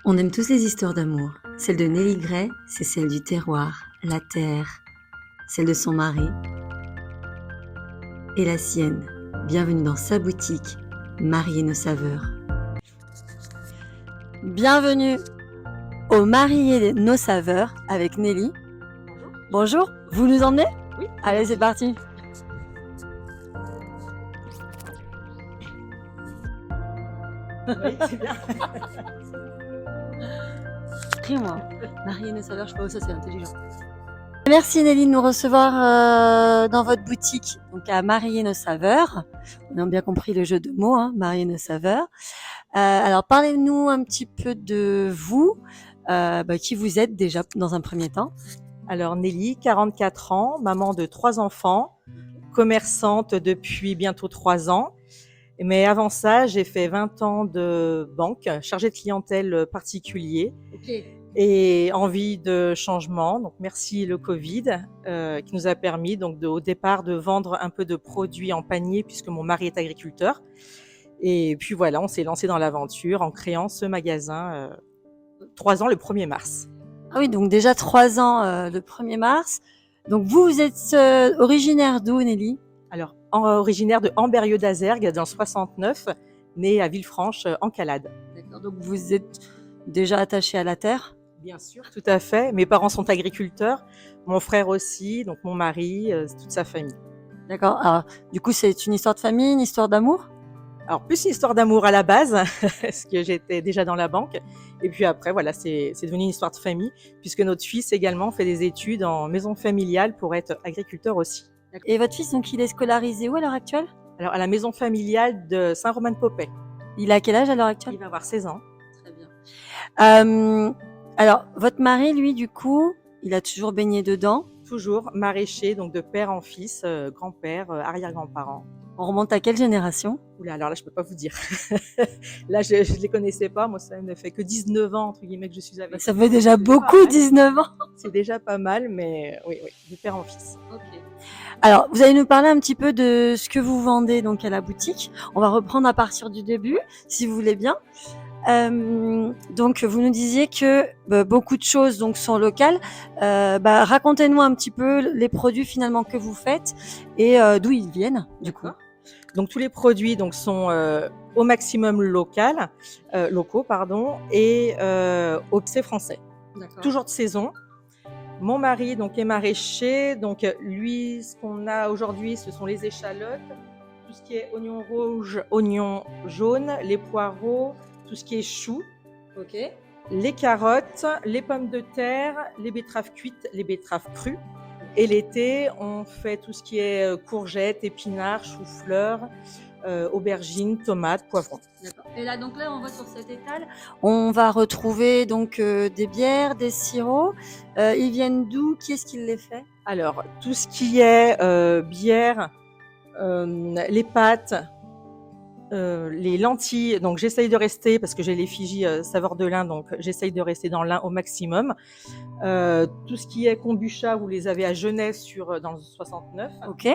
On aime tous les histoires d'amour. Celle de Nelly Gray, c'est celle du terroir, la terre, celle de son mari et la sienne. Bienvenue dans sa boutique, Marie et nos saveurs. Bienvenue au Marie et nos saveurs avec Nelly. Bonjour, vous nous emmenez ? Oui. Allez, c'est parti. Oui, c'est bien. Écris-moi. Marie et nos saveurs, je sais pas où ça, c'est intelligent. Merci Nelly de nous recevoir dans votre boutique, donc à Marie et nos saveurs. On a bien compris le jeu de mots, hein, Marie et nos saveurs. Alors parlez-nous un petit peu de vous, qui vous êtes déjà dans un premier temps. Alors Nelly, 44 ans, maman de 3 enfants, commerçante depuis bientôt 3 ans. Mais avant ça, j'ai fait 20 ans de banque, chargée de clientèle particulier et envie de changement. Donc merci le Covid qui nous a permis donc au départ de vendre un peu de produits en panier puisque mon mari est agriculteur. Et puis voilà, on s'est lancé dans l'aventure en créant ce magasin 3 ans le 1er mars. Ah oui, donc déjà 3 ans le 1er mars. Donc vous êtes originaire d'où Nelly ? Alors, originaire de Ambérieu d'Azergues dans le 69, née à Villefranche en Calade. D'accord, donc vous êtes déjà attaché à la terre ? Bien sûr, tout à fait. Mes parents sont agriculteurs, mon frère aussi, donc mon mari, toute sa famille. D'accord, alors du coup c'est une histoire de famille, une histoire d'amour ? Alors, plus une histoire d'amour à la base, parce que j'étais déjà dans la banque. Et puis après, voilà, c'est devenu une histoire de famille, puisque notre fils également fait des études en maison familiale pour être agriculteur aussi. Et votre fils, donc il est scolarisé où à l'heure actuelle ? Alors, à la maison familiale de Saint-Romain-de-Popey. Il a quel âge à l'heure actuelle ? Il va avoir 16 ans. Très bien. Alors, votre mari, lui, du coup, il a toujours baigné dedans ? Toujours maraîcher, donc de père en fils, grand-père, arrière-grand-parents. On remonte à quelle génération ? Oula, alors là, je peux pas vous dire. Là, je les connaissais pas. Moi, ça ne fait que 19 ans, entre guillemets, que je suis avec. Ça fait déjà beaucoup, 19 ans. C'est déjà pas mal, mais oui, de père en fils. Ok. Alors, vous allez nous parler un petit peu de ce que vous vendez donc à la boutique. On va reprendre à partir du début, si vous voulez bien. Donc, vous nous disiez que beaucoup de choses donc sont locales. Racontez-nous un petit peu les produits finalement que vous faites et d'où ils viennent, du coup. Donc, tous les produits donc sont au maximum locaux, et c'est français. D'accord. Toujours de saison. Mon mari donc est maraîcher, donc lui, ce qu'on a aujourd'hui, ce sont les échalotes, tout ce qui est oignon rouge, oignon jaune, les poireaux, tout ce qui est chou, les carottes, les pommes de terre, les betteraves cuites, les betteraves crues. Et l'été, on fait tout ce qui est courgettes, épinards, choux-fleurs, aubergines, tomates, poivrons. D'accord. Et là, donc là, on voit sur cet étal, on va retrouver donc des bières, des sirops. Ils viennent d'où ? Qui est-ce qui les fait ? Alors, tout ce qui est bière, les pâtes, les lentilles, donc j'essaye de rester, parce que j'ai l'effigie saveur de l'Ain, donc j'essaye de rester dans l'Ain au maximum. Tout ce qui est kombucha, vous les avez à Genève dans le 69. Ok.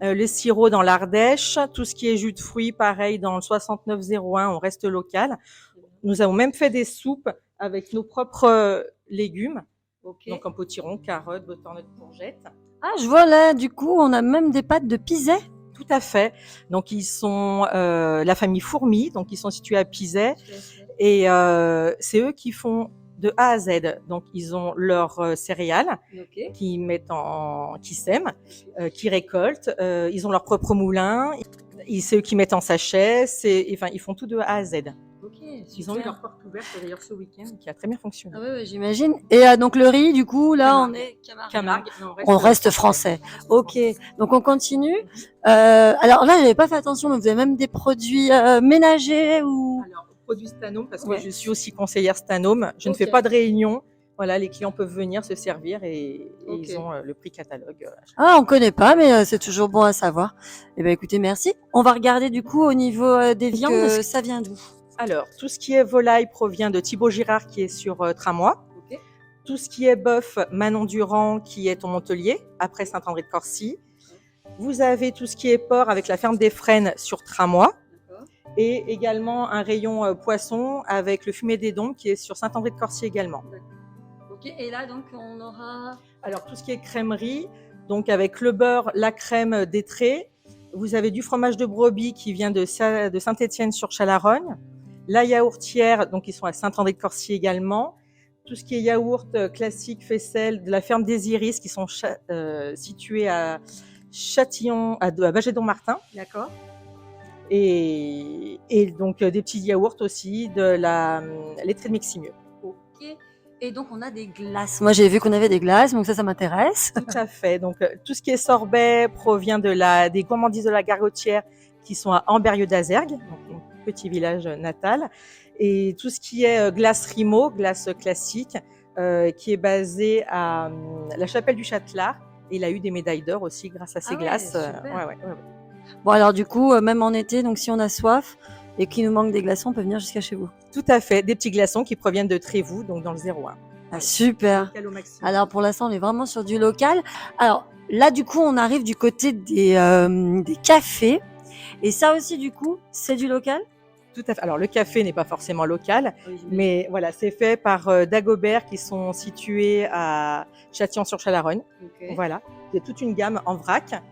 Les sirops dans l'Ardèche, tout ce qui est jus de fruits, pareil, dans le 6901, on reste local. Nous avons même fait des soupes avec nos propres légumes, donc en potiron, carottes, butternut, courgettes. Ah, je vois là, du coup, on a même des pâtes de Pizay. Tout à fait. Donc ils sont la famille Fourmi, donc ils sont situés à Pizay, et c'est eux qui font de A à Z. Donc ils ont leurs céréales qui sèment, qui récoltent. Ils ont leur propre moulin. C'est eux qui mettent en sachet. Ils font tout de A à Z. Ils ont eu leur porte ouverte d'ailleurs ce week-end, qui a très bien fonctionné. Ah oui, j'imagine. Et donc le riz, du coup, là, Camargue. on est Camargue. On reste français. Ok. Donc on continue. Alors là, j'avais pas fait attention, mais vous avez même des produits ménagers ou. Alors, produits Stanome, parce que je suis aussi conseillère Stanome. Je ne fais Ok. pas de réunion. Voilà, les clients peuvent venir se servir et ils ont le prix catalogue. Ah, on connaît pas, mais c'est toujours bon à savoir. Eh ben, écoutez, merci. On va regarder du coup au niveau des viandes. Ça vient d'où ? Alors, tout ce qui est volaille provient de Thibaut Girard qui est sur Tramois. Tout ce qui est bœuf, Manon Durand qui est au Montelier, après Saint-André-de-Corcy. Vous avez tout ce qui est porc avec la ferme des Frênes sur Tramois. Et également un rayon poisson avec le fumet des Dombes qui est sur Saint-André-de-Corcy également. Ok, et là donc on aura... Alors tout ce qui est crèmerie, donc avec le beurre, la crème d'étré. Vous avez du fromage de brebis qui vient de Saint-Étienne-sur-Chalaronne. La yaourtière, donc ils sont à Saint-André-de-Corcy également. Tout ce qui est yaourt classique, faisselle, de la ferme des Iris qui sont situés à Châtillon, à Bagé-Dommartin. D'accord. Et donc des petits yaourts aussi, de la laiterie de Meximieux. Ok. Et donc on a des glaces. Moi j'ai vu qu'on avait des glaces, donc ça m'intéresse. Tout à fait. Donc tout ce qui est sorbet provient des gourmandises de la Gargotière qui sont à Amberieu d'Azergues, donc mon petit village natal. Et tout ce qui est glace Rimo, glace classique, qui est basée à la Chapelle du Châtelard. Et il a eu des médailles d'or aussi grâce à ces glaces. Super. Bon alors du coup, même en été, donc si on a soif et qu'il nous manque des glaçons, on peut venir jusqu'à chez vous. Tout à fait. Des petits glaçons qui proviennent de Trévoux, donc dans le 01. Ah, super. Local au maximum. Alors pour l'instant, on est vraiment sur du local. Alors là, du coup, on arrive du côté des cafés. Et ça aussi, du coup, c'est du local? Tout à fait. Alors le café n'est pas forcément local, mais voilà, c'est fait par Dagobert qui sont situés à Châtillon-sur-Chalaronne. Okay. Voilà, il y a toute une gamme en vrac.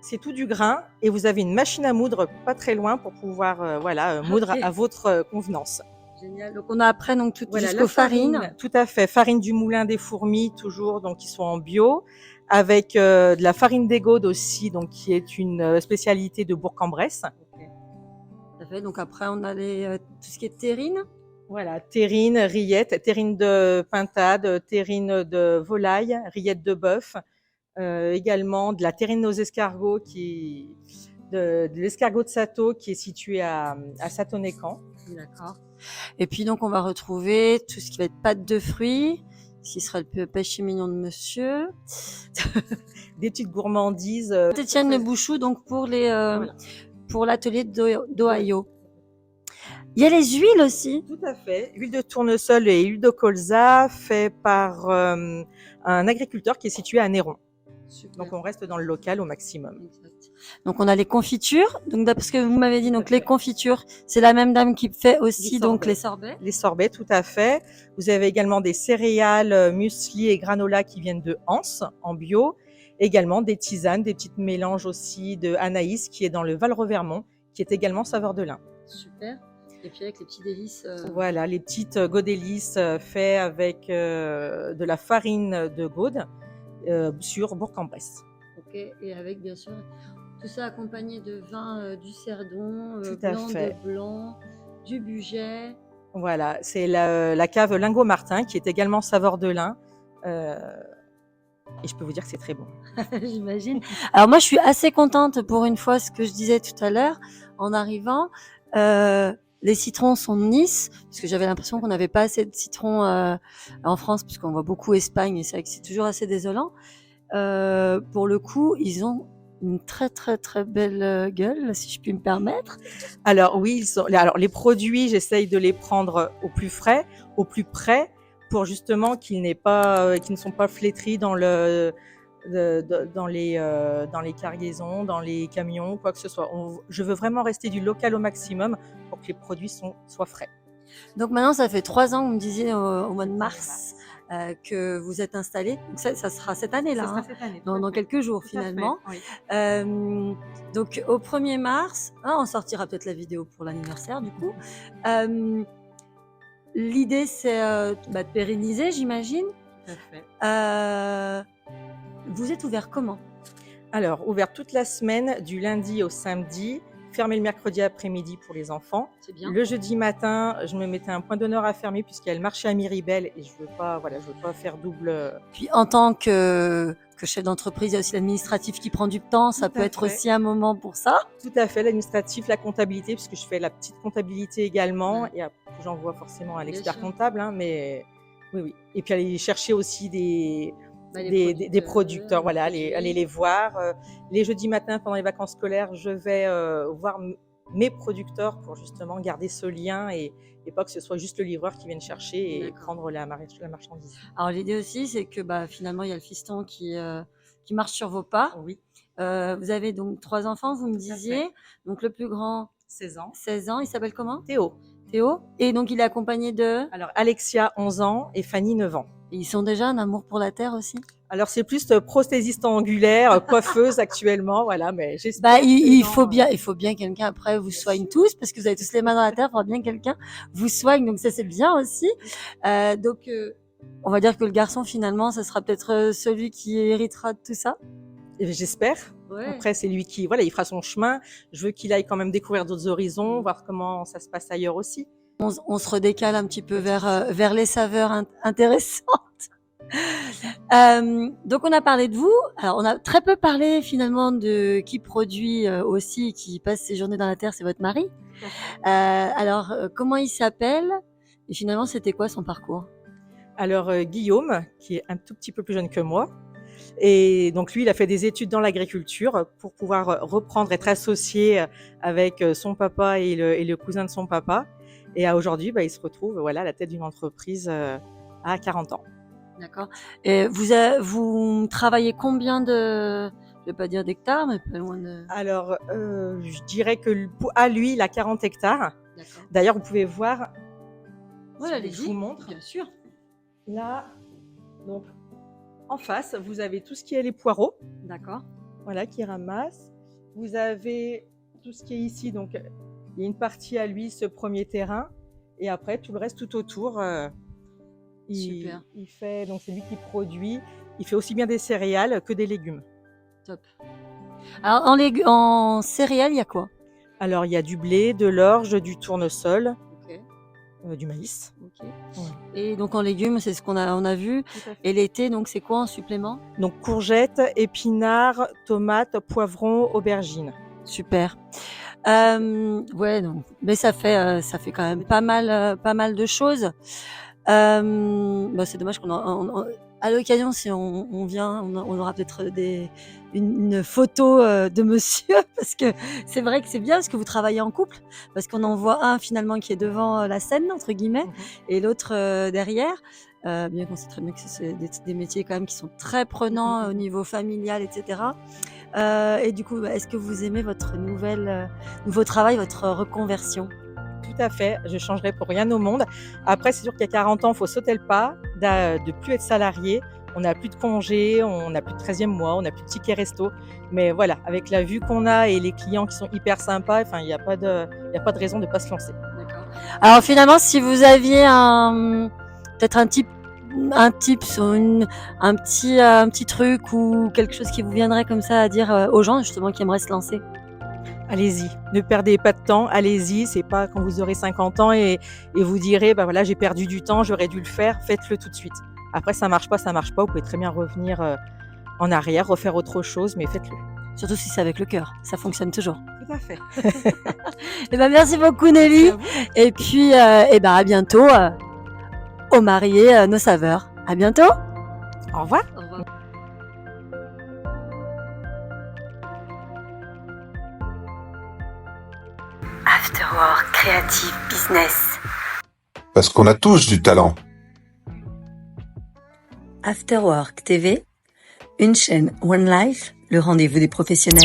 C'est tout du grain et vous avez une machine à moudre pas très loin pour pouvoir moudre à votre convenance. Génial. Donc on a après donc tout Voilà, jusqu'aux farines. Tout à fait. Farine du Moulin des Fourmis toujours, donc qui sont en bio, avec de la farine d'Égaude aussi, donc qui est une spécialité de Bourg-en-Bresse. Okay. Ça fait. Donc après on a tout ce qui est terrine. Voilà, terrine, rillettes, terrine de pintade, terrine de volaille, rillettes de bœuf, également de la terrine aux escargots de l'escargot de Sato qui est situé à Satonnet-Camp. D'accord. Et puis donc on va retrouver tout ce qui va être pâte de fruits, ce qui sera le péché mignon de monsieur. Des petites gourmandises. Étienne Le Bouchou donc pour l'atelier d'Ohio. Il y a les huiles aussi. Tout à fait. Huile de tournesol et huile de colza fait par un agriculteur qui est situé à Néron. Super. Donc on reste dans le local au maximum. Exact. Donc on a les confitures. Donc d'après ce que vous m'avez dit, donc les confitures, c'est la même dame qui fait aussi donc les sorbets. Les sorbets, tout à fait. Vous avez également des céréales, muesli et granola qui viennent de Anse en bio. Également des tisanes, des petites mélanges aussi de Anaïs qui est dans le Val-Revermont, qui est également saveur de lin. Super. Et puis avec les petits délices. Voilà, les petites godélices faites avec de la farine de Gaude sur Bourg-en-Bresse. Ok, et avec bien sûr tout ça accompagné de vin du Cerdon, blanc de blanc, du Buget. Voilà, c'est la cave Lingot-Martin qui est également saveur de lin. Et je peux vous dire que c'est très bon. J'imagine. Alors moi, je suis assez contente pour une fois, ce que je disais tout à l'heure en arrivant. Les citrons sont de Nice, parce que j'avais l'impression qu'on n'avait pas assez de citrons en France, puisqu'on voit beaucoup Espagne, et c'est vrai que c'est toujours assez désolant. Pour le coup, ils ont une très très très belle gueule, si je puis me permettre. Alors oui, alors les produits, j'essaye de les prendre au plus frais, au plus près, pour justement qu'ils ne sont pas flétris dans les cargaisons, dans les camions, quoi que ce soit. Je veux vraiment rester du local au maximum pour que les produits soient frais. Donc maintenant, ça fait 3 ans, vous me disiez au mois de mars, que vous êtes installé. Donc ça sera cette année-là, ça sera cette année, dans quelques jours finalement. Oui. Donc au 1er mars, on sortira peut-être la vidéo pour l'anniversaire du coup. L'idée c'est de pérenniser, j'imagine. Tout à fait. Vous êtes ouvert comment? Alors, ouvert toute la semaine, du lundi au samedi, fermé le mercredi après-midi pour les enfants. C'est bien. Le jeudi matin, je me mettais un point d'honneur à fermer puisqu'il y a le marché à Miribel et je veux pas faire double. Puis en tant que chef d'entreprise, il y a aussi l'administratif qui prend du temps. Ça peut être aussi un moment pour ça. Tout à fait, l'administratif, la comptabilité, puisque je fais la petite comptabilité également. Ouais. Et après, j'envoie forcément à l'expert comptable, mais oui. Et puis aller chercher aussi des producteurs, voilà, aller les voir. Les jeudis matins, pendant les vacances scolaires, je vais voir mes producteurs pour justement garder ce lien et pas que ce soit juste le livreur qui vienne chercher et prendre la marchandise. Alors l'idée aussi, c'est que finalement, il y a le fiston qui marche sur vos pas. Oui. Vous avez donc 3 enfants, vous me disiez. Donc le plus grand, 16 ans. 16 ans. Il s'appelle comment? Théo. Théo. Et donc, il est accompagné de... Alors, Alexia, 11 ans, et Fanny, 9 ans. Ils sont déjà un amour pour la terre aussi? Alors, c'est plus prothésiste angulaire, coiffeuse actuellement, voilà, mais j'espère. Bah, que il dans- faut bien quelqu'un après vous soigne tous, parce que vous avez tous les mains dans la terre, il faudra bien quelqu'un vous soigne, donc ça c'est bien aussi. On va dire que le garçon finalement, ça sera peut-être celui qui héritera de tout ça. Et j'espère. Ouais. Après, c'est lui qui, voilà, il fera son chemin. Je veux qu'il aille quand même découvrir d'autres horizons, voir comment ça se passe ailleurs aussi. On se redécale un petit peu vers les saveurs intéressantes. Donc on a parlé de vous. Alors on a très peu parlé finalement de qui produit aussi, qui passe ses journées dans la terre, c'est votre mari. Comment il s'appelle? Et finalement, c'était quoi son parcours? Alors, Guillaume, qui est un tout petit peu plus jeune que moi, et donc lui, il a fait des études dans l'agriculture pour pouvoir reprendre, être associé avec son papa et le cousin de son papa. Et aujourd'hui, il se retrouve voilà, à la tête d'une entreprise à 40 ans. D'accord. Et vous travaillez combien de, je vais pas dire d'hectares, mais pas loin de... Alors, je dirais que lui, il a 40 hectares. D'accord. D'ailleurs, vous pouvez voir, Voilà, je vous montre. bien sûr. Là, donc, en face, vous avez tout ce qui est les poireaux. D'accord. Voilà, qui ramasse. Vous avez tout ce qui est ici, donc il y a une partie à lui, ce premier terrain, et après tout le reste tout autour. Super. Il fait, donc c'est lui qui produit. Il fait aussi bien des céréales que des légumes. Top. Alors en céréales, il y a quoi? Alors il y a du blé, de l'orge, du tournesol, Ok. du maïs. Ok. Ouais. Et donc en légumes, c'est ce on a vu. Tout à fait. Et l'été, donc c'est quoi en supplément? Donc courgettes, épinards, tomates, poivrons, aubergines. Super. Ouais, donc, mais ça fait quand même pas mal de choses. C'est dommage à l'occasion, si on vient, on aura peut-être une photo de monsieur, parce que c'est vrai que c'est bien, parce que vous travaillez en couple, parce qu'on en voit un finalement qui est devant la scène, entre guillemets, et l'autre derrière. Bien qu'on sait très bien que c'est des métiers quand même qui sont très prenants au niveau familial, etc. Et du coup, est-ce que vous aimez votre nouveau travail, votre reconversion? Tout à fait, je changerais pour rien au monde. Après, c'est sûr qu'à 40 ans, il faut sauter le pas de plus être salarié. On n'a plus de congés, on n'a plus de 13e mois, on n'a plus de tickets resto. Mais voilà, avec la vue qu'on a et les clients qui sont hyper sympas, il n'y a pas de raison de ne pas se lancer. D'accord. Alors finalement, si vous aviez peut-être un tip sur un petit truc ou quelque chose qui vous viendrait comme ça à dire aux gens justement qui aimeraient se lancer. Allez-y, ne perdez pas de temps, allez-y, c'est pas quand vous aurez 50 ans et vous direz, voilà, j'ai perdu du temps, j'aurais dû le faire, faites-le tout de suite. Après, ça marche pas, vous pouvez très bien revenir en arrière, refaire autre chose, mais faites-le. Surtout si c'est avec le cœur, ça fonctionne toujours. Tout à fait. Merci beaucoup Nelly, et puis à bientôt au marié nos saveurs. À bientôt. Au revoir. Au revoir. Afterwork Creative Business. Parce qu'on a tous du talent. Afterwork TV, une chaîne One Life, le rendez-vous des professionnels.